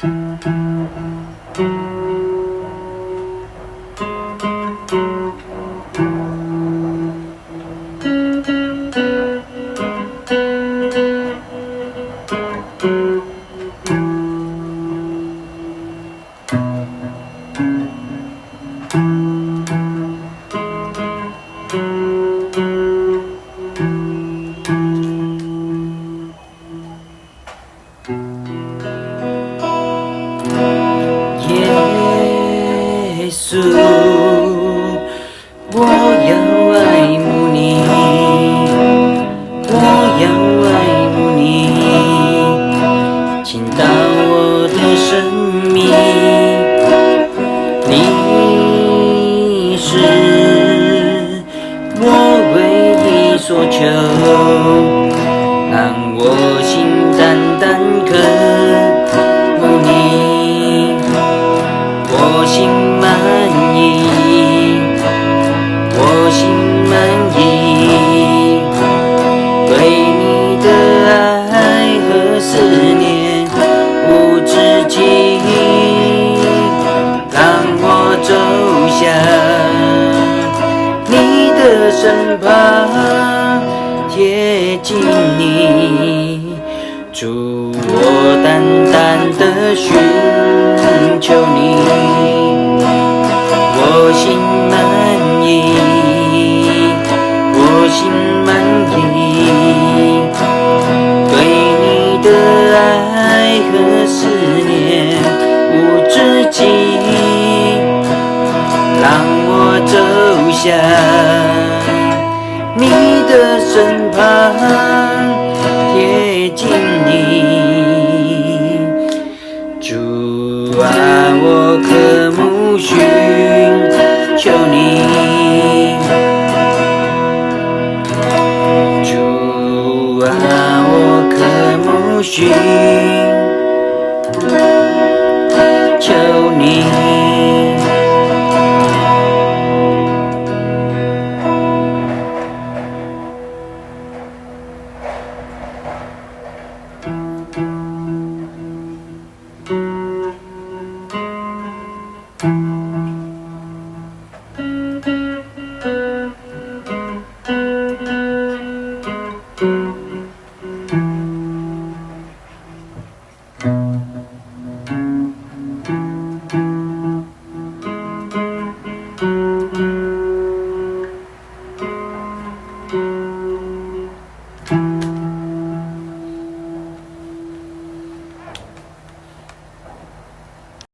耶稣，我要爱慕你，我要爱慕你，倾倒我的生命，你是我唯一所求，让我心单单渴慕你，我心满意，我心满意，对你的爱和思念无止境，让我走向你的身旁，贴近你，主，我单单的寻求你，我心满意，我心满意，对你的爱和思念无止境，让我走向你的身旁，贴近你，主啊，我渴慕寻求你，主啊，我渴慕寻